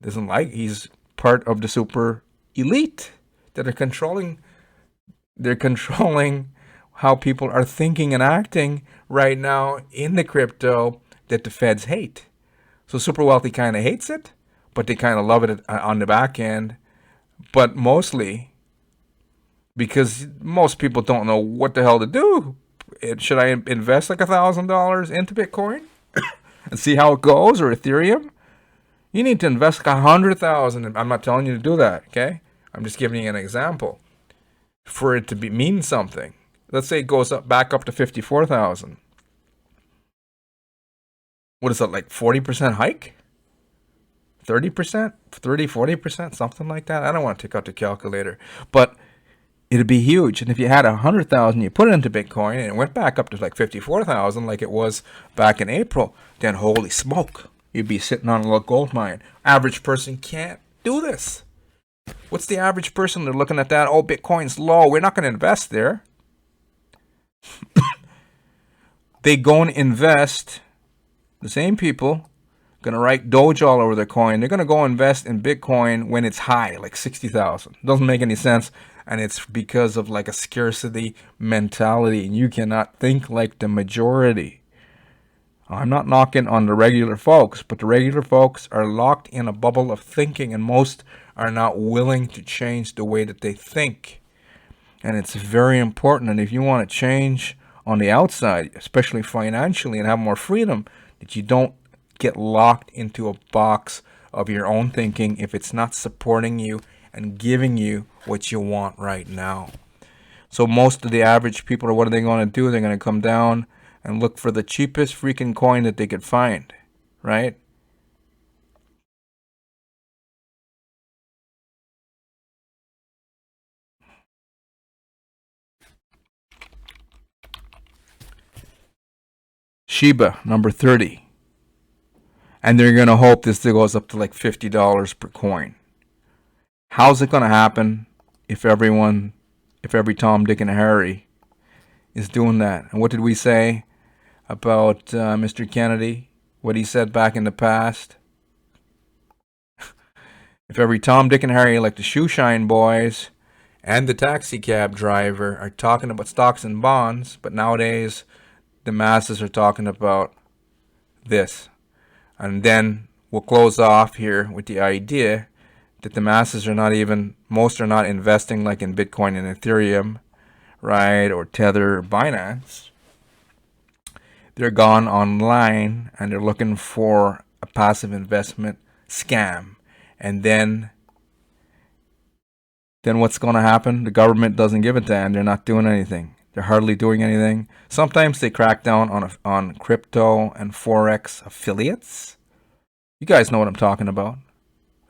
He's part of the super elite that are controlling. They're controlling how people are thinking and acting right now in the crypto that the feds hate. So super wealthy kind of hates it, but they kind of love it on the back end. But mostly because most people don't know what the hell to do. Should I invest like $1,000 into Bitcoin and see how it goes, or Ethereum? You need to invest like 100,000. I'm not telling you to do that, okay? I'm just giving you an example for it to mean something. Let's say it goes back up to 54,000. What is that, like 40% hike? 30%, 30, 40%, something like that. I don't want to take out the calculator, but it'd be huge. And if you had 100,000, you put it into Bitcoin and it went back up to like 54,000 like it was back in April, then holy smoke, you'd be sitting on a little gold mine. Average person can't do this. What's the average person? They're looking at that, oh, Bitcoin's low, we're not going to invest there. They go and invest, the same people, going to write Doge all over their coin. They're going to go invest in Bitcoin when it's high, like 60,000. Doesn't make any sense. And it's because of like a scarcity mentality. And you cannot think like the majority. I'm not knocking on the regular folks, but the regular folks are locked in a bubble of thinking, and most are not willing to change the way that they think. And it's very important. And if you want to change on the outside, especially financially, and have more freedom, that you don't get locked into a box of your own thinking if it's not supporting you and giving you what you want right now. So most of the average people, what are they going to do? They're going to come down and look for the cheapest freaking coin that they could find, right? Shiba, number 30. And they're going to hope this thing goes up to like $50 per coin. How's it going to happen if every Tom, Dick, and Harry is doing that? And what did we say about Mr. Kennedy? What he said back in the past? If every Tom, Dick, and Harry, like the shoe shine boys and the taxi cab driver, are talking about stocks and bonds, but nowadays the masses are talking about this. And then we'll close off here with the idea that the masses are not even, most are not investing like in Bitcoin and Ethereum, right, or Tether or Binance. They're gone online and they're looking for a passive investment scam. And then what's going to happen? The government doesn't give it to them. They're not doing anything. They're hardly doing anything. Sometimes they crack down on crypto and Forex affiliates. You guys know what I'm talking about.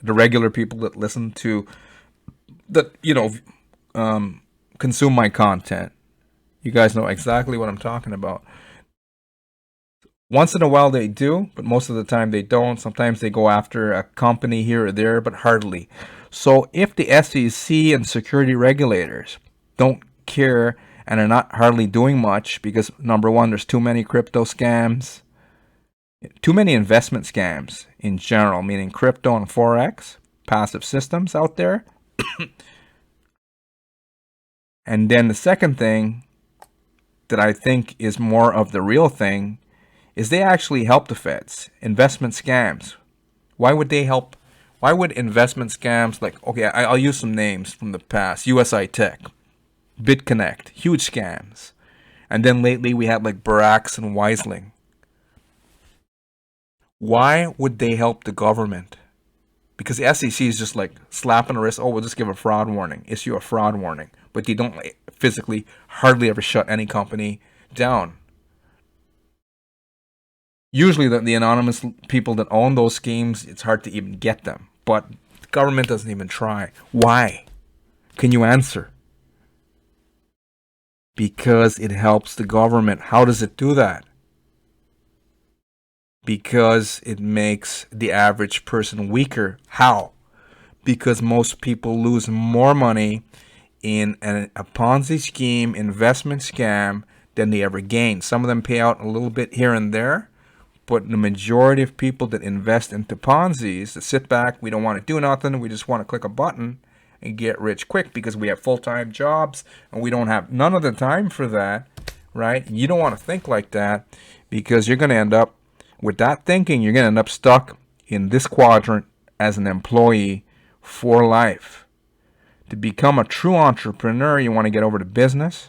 The regular people that listen to, that, consume my content. You guys know exactly what I'm talking about. Once in a while they do, but most of the time they don't. Sometimes they go after a company here or there, but hardly. So if the SEC and security regulators don't care and are not hardly doing much, because number one, there's too many crypto scams, too many investment scams in general, meaning crypto and Forex, passive systems out there. And then the second thing that I think is more of the real thing is they actually help the feds. Investment scams. Why would they help? Why would investment scams, like, okay, I'll use some names from the past. USI Tech, BitConnect, huge scams. And then lately we had like Barracks and Wiseling. Why would they help the government? Because the SEC is just like slapping the wrist. Oh, we'll just give a fraud warning, issue a fraud warning. But they don't physically hardly ever shut any company down. Usually the anonymous people that own those schemes, it's hard to even get them. But the government doesn't even try. Why? Can you answer? Because it helps the government. How does it do that? Because it makes the average person weaker. How? Because most people lose more money in a Ponzi scheme, investment scam, than they ever gain. Some of them pay out a little bit here and there, but the majority of people that invest into Ponzi's, that sit back, we don't want to do nothing, we just want to click a button and get rich quick because we have full-time jobs and we don't have none of the time for that, right? You don't want to think like that, because you're going to end up with that thinking. You're going to end up stuck in this quadrant as an employee for life. To become a true entrepreneur, you want to get over to business,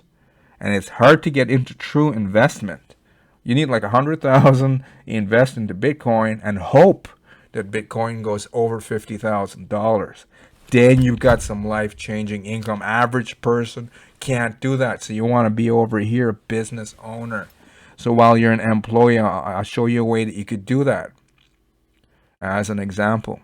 and it's hard to get into true investment. You need like 100,000, invest into Bitcoin and hope that Bitcoin goes over $50,000. Then you've got some life-changing income. Average person can't do that. So you want to be over here, a business owner. So while you're an employee, I'll show you a way that you could do that as an example.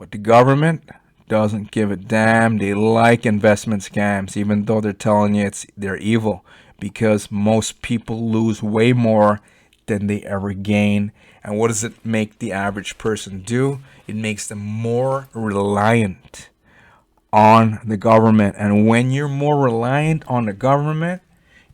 But the government doesn't give a damn. They like investment scams, even though they're telling you they're evil, because most people lose way more than they ever gain. And what does it make the average person do? It makes them more reliant on the government. And when you're more reliant on the government,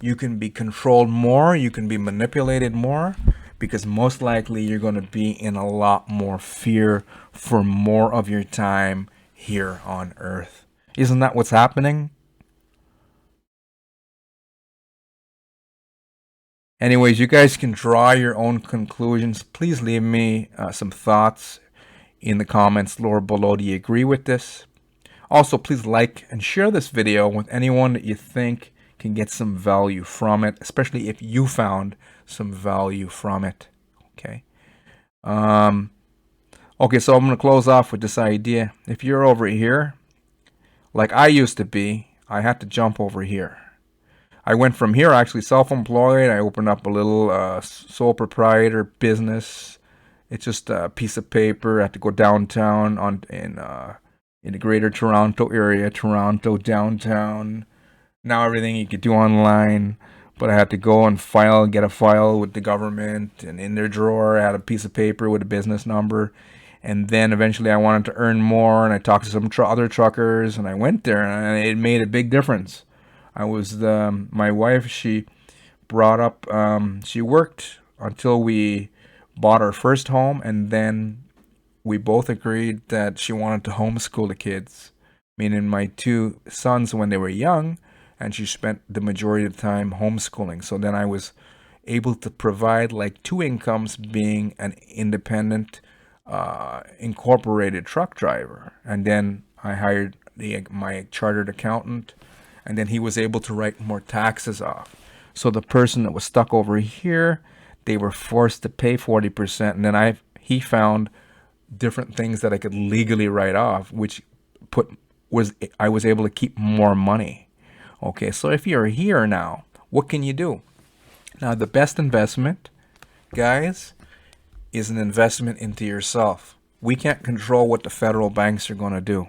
you can be controlled more, you can be manipulated more, because most likely you're going to be in a lot more fear for more of your time here on earth. Isn't that what's happening? Anyways, you guys can draw your own conclusions. Please leave me some thoughts in the comments lower below. Do you agree with this? Also, please like and share this video with anyone that you think can get some value from it, especially if you found some value from it. Okay. Okay, so I'm going to close off with this idea. If you're over here, like I used to be, I had to jump over here. I went from here, actually self-employed. I opened up a little sole proprietor business. It's just a piece of paper. I had to go downtown in the greater Toronto area, Toronto downtown. Now everything you could do online, but I had to go and get a file with the government, and in their drawer I had a piece of paper with a business number. And then eventually I wanted to earn more, and I talked to some other truckers, and I went there, and it made a big difference. My wife, she brought up, she worked until we bought our first home, and then we both agreed that she wanted to homeschool the kids, meaning my two sons when they were young, and she spent the majority of the time homeschooling. So then I was able to provide like two incomes, being an independent incorporated truck driver, and then I hired my chartered accountant, and then he was able to write more taxes off. So the person that was stuck over here, they were forced to pay 40%, and then he found different things that I could legally write off, which I was able to keep more money. Okay, so if you're here now, what can you do? Now, the best investment, guys, is an investment into yourself. We can't control what the federal banks are going to do.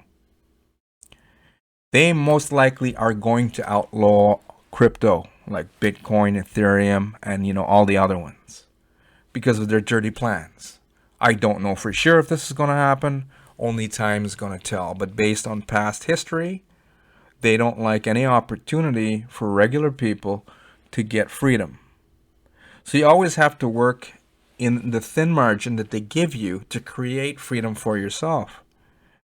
They most likely are going to outlaw crypto like Bitcoin, Ethereum, and all the other ones because of their dirty plans. I don't know for sure if this is going to happen. Only time is going to tell. But based on past history, they don't like any opportunity for regular people to get freedom. So you always have to work in the thin margin that they give you to create freedom for yourself.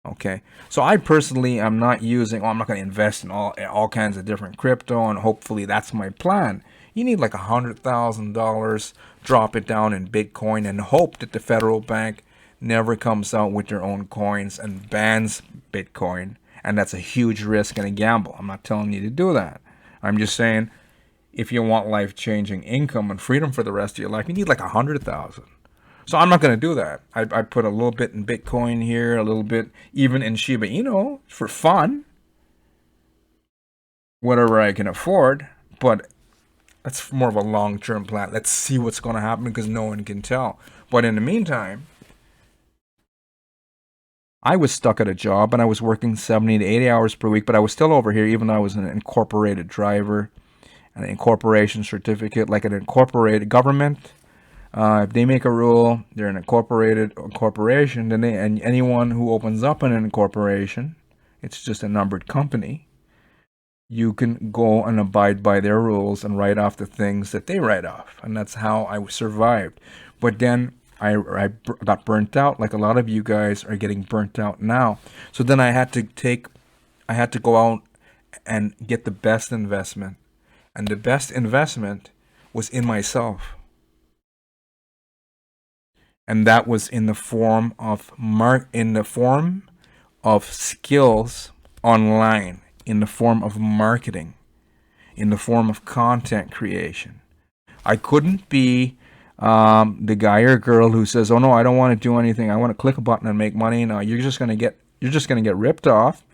Okay, so I personally am not I'm not going to invest in all kinds of different crypto, and hopefully that's my plan. You need like $100,000, drop it down in Bitcoin, and hope that the federal bank never comes out with their own coins and bans Bitcoin. And that's a huge risk and a gamble. I'm not telling you to do that. I'm just saying, if you want life-changing income and freedom for the rest of your life, you need like 100,000. So I'm not going to do that. I put a little bit in Bitcoin here, a little bit even in Shiba Inu for fun, whatever I can afford. But that's more of a long-term plan. Let's see what's going to happen, because no one can tell. But in the meantime, I was stuck at a job, and I was working 70 to 80 hours per week, but I was still over here, even though I was an incorporated driver, an incorporation certificate, like an incorporated government. If they make a rule, they're an incorporated corporation, then and anyone who opens up an incorporation, it's just a numbered company, you can go and abide by their rules and write off the things that they write off. And that's how I survived. But then I got burnt out, like a lot of you guys are getting burnt out now. So then I had to go out and get the best investment. And the best investment was in myself. And that was in the form of skills online, in the form of marketing, in the form of content creation. I couldn't be the guy or girl who says, "Oh no, I don't want to do anything. I want to click a button and make money." No, you're just gonna get ripped off,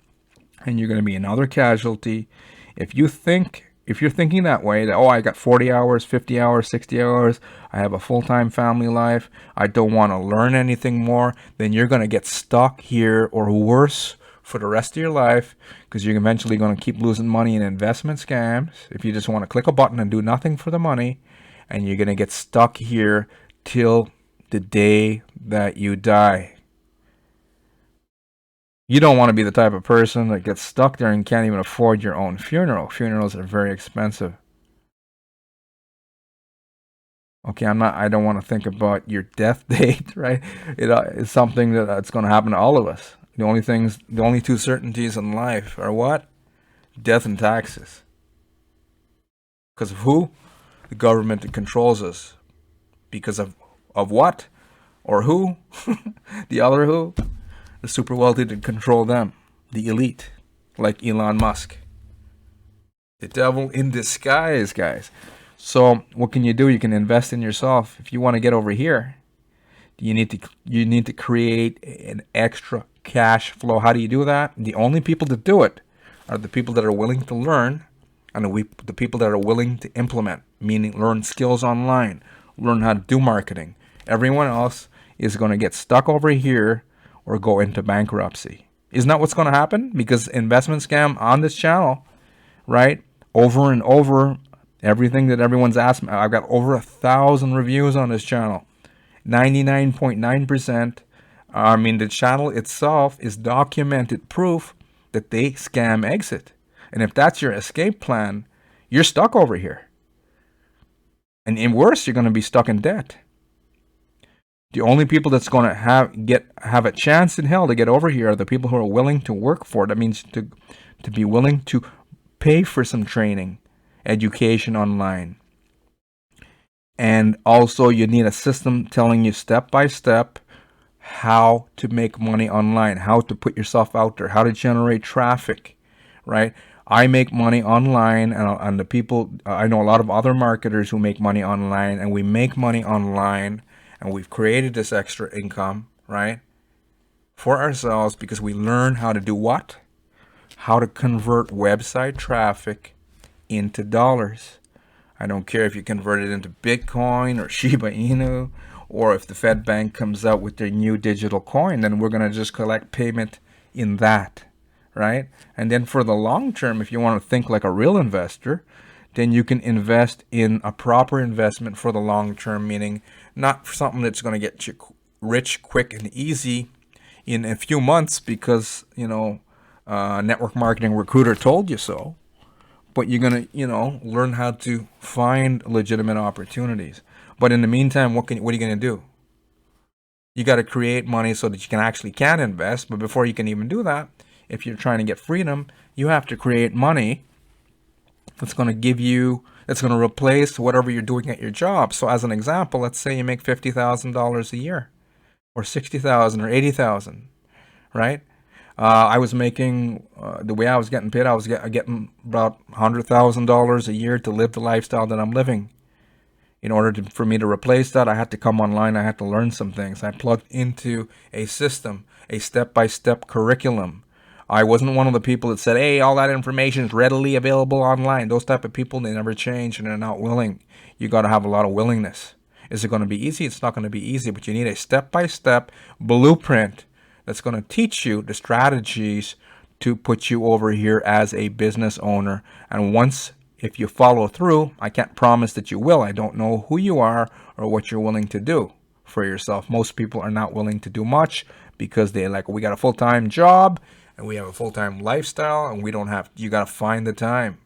and you're gonna be another casualty. If you think if you're thinking that way, that, oh, I got 40 hours, 50 hours, 60 hours, I have a full-time family life, I don't want to learn anything more, then you're going to get stuck here or worse for the rest of your life, because you're eventually going to keep losing money in investment scams if you just want to click a button and do nothing for the money, and you're going to get stuck here till the day that you die. You don't want to be the type of person that gets stuck there and can't even afford your own funeral. Funerals are very expensive. Okay, I don't want to think about your death date, right? It's something that's going to happen to all of us. The only two certainties in life are what? Death and taxes. Because of who? The government that controls us. Because of what? Or who? The other who? The super wealthy that control them. The elite. Like Elon Musk. The devil in disguise, guys. So what can you do? You can invest in yourself. If you want to get over here, you need to create an extra cash flow. How do you do that? The only people that do it are the people that are willing to learn, and the people that are willing to implement, meaning learn skills online, learn how to do marketing. Everyone else is going to get stuck over here or go into bankruptcy. Isn't that what's going to happen? Because investment scam on this channel, right? Over and over, everything that everyone's asked me. I've got over 1,000 reviews on this channel. 99.9%. I mean, the channel itself is documented proof that they scam exit. And if that's your escape plan, you're stuck over here. And in worse, you're going to be stuck in debt. The only people that's going to have a chance in hell to get over here are the people who are willing to work for it. That means to be willing to pay for some training, education online. And also you need a system telling you step by step how to make money online, how to put yourself out there, how to generate traffic, right? I make money online, and the people, I know a lot of other marketers who make money online, and we make money online, and we've created this extra income, right, for ourselves because we learn how to do what? How to convert website traffic into dollars. I don't care if you convert it into Bitcoin or Shiba Inu, or if the Fed Bank comes out with their new digital coin, then we're going to just collect payment in that, right? And then for the long term, if you want to think like a real investor, then you can invest in a proper investment for the long term, meaning not something that's going to get you rich quick and easy in a few months because, network marketing recruiter told you so. But you're going to, learn how to find legitimate opportunities. But in the meantime, what are you going to do? You got to create money so that you can invest. But before you can even do that, if you're trying to get freedom, you have to create money that's going to replace whatever you're doing at your job. So as an example, let's say you make $50,000 a year, or $60,000 or $80,000, right? I was making, the way I was getting paid, I was getting about $100,000 a year to live the lifestyle that I'm living. In order for me to replace that, I had to come online. I had to learn some things. I plugged into a system, a step-by-step curriculum. I wasn't one of the people that said, hey, all that information is readily available online. Those type of people, they never change and they're not willing. You got to have a lot of willingness. Is it going to be easy? It's not going to be easy, but you need a step-by-step blueprint that's going to teach you the strategies to put you over here as a business owner. And if you follow through, I can't promise that you will. I don't know who you are or what you're willing to do for yourself. Most people are not willing to do much because they're like, we got a full-time job and we have a full-time lifestyle and you got to find the time.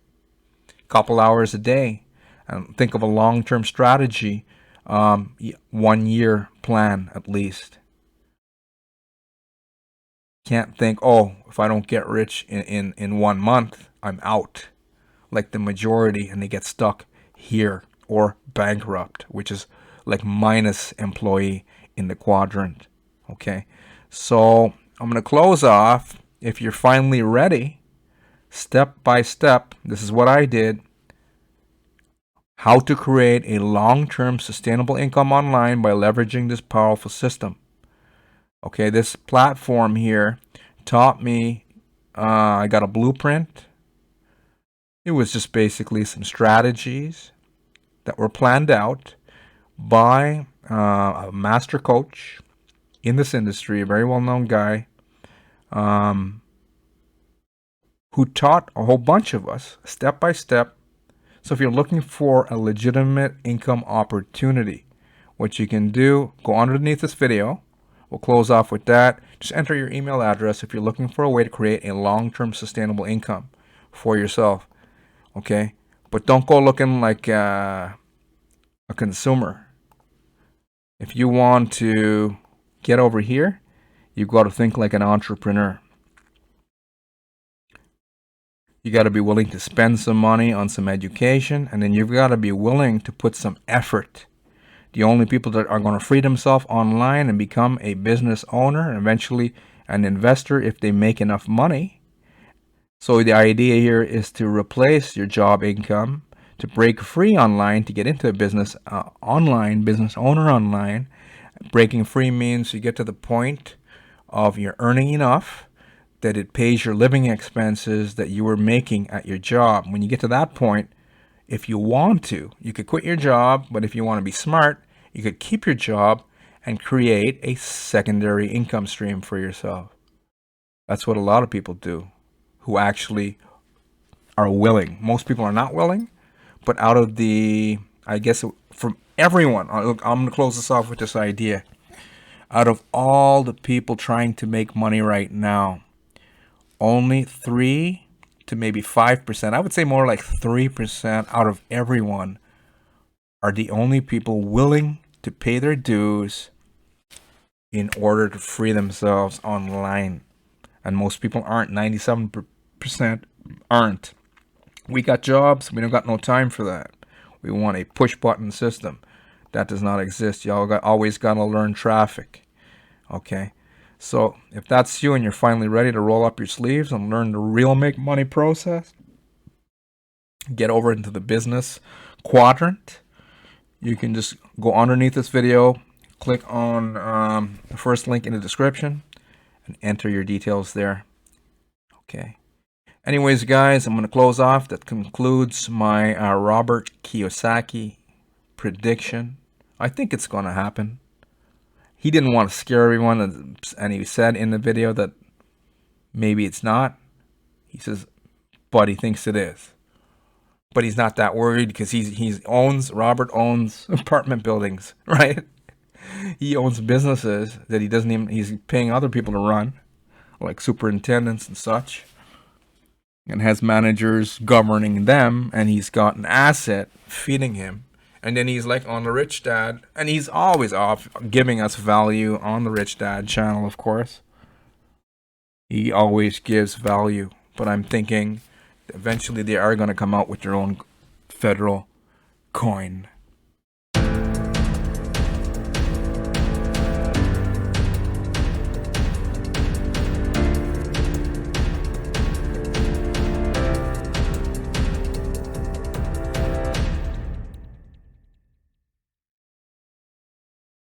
Couple hours a day. And think of a long-term strategy, 1 year plan at least. Can't think, oh, if I don't get rich in 1 month, I'm out. Like the majority, and they get stuck here or bankrupt, which is like minus employee in the quadrant. Okay, so I'm going to close off. If you're finally ready, step by step, this is what I did. How to create a long-term sustainable income online by leveraging this powerful system. Okay, this platform here taught me, I got a blueprint. It was just basically some strategies that were planned out by a master coach in this industry, a very well-known guy, who taught a whole bunch of us step by step. So if you're looking for a legitimate income opportunity, what you can do, go underneath this video. We'll close off with that. Just enter your email address if you're looking for a way to create a long-term sustainable income for yourself. Okay? But don't go looking like a consumer. If you want to get over here, you've got to think like an entrepreneur. You got to be willing to spend some money on some education, and then you've got to be willing to put some effort. The only people that are going to free themselves online and become a business owner and eventually an investor if they make enough money. So the idea here is to replace your job income, to break free online, to get into a business online, business owner online. Breaking free means you get to the point of you're earning enough that it pays your living expenses that you were making at your job. When you get to that point, if you want to, you could quit your job, but if you want to be smart, you could keep your job and create a secondary income stream for yourself. That's what a lot of people do who actually are willing. Most people are not willing, but out of the, I guess, from everyone, I'm going to close this off with this idea. Out of all the people trying to make money right now, only 3 to maybe 5%, I would say more like 3% out of everyone are the only people willing to pay their dues in order to free themselves online. And most people aren't. 97% aren't. We got jobs. We don't got no time for that. We want a push button system. That does not exist. Y'all always got to learn traffic. Okay? So if that's you and you're finally ready to roll up your sleeves and learn the real make money process, get over into the business quadrant, you can just go underneath this video, click on the first link in the description, and enter your details there. Okay. Anyways, guys, I'm going to close off. That concludes my Robert Kiyosaki prediction. I think it's going to happen. He didn't want to scare everyone, and he said in the video that maybe it's not. He says, but he thinks it is. But he's not that worried because Robert owns apartment buildings, right? He owns businesses that he's paying other people to run, like superintendents and such, and has managers governing them, and he's got an asset feeding him. And then he's like on the Rich Dad, and he's always off giving us value on the Rich Dad channel, of course. He always gives value, but I'm thinking eventually they are going to come out with their own federal coin.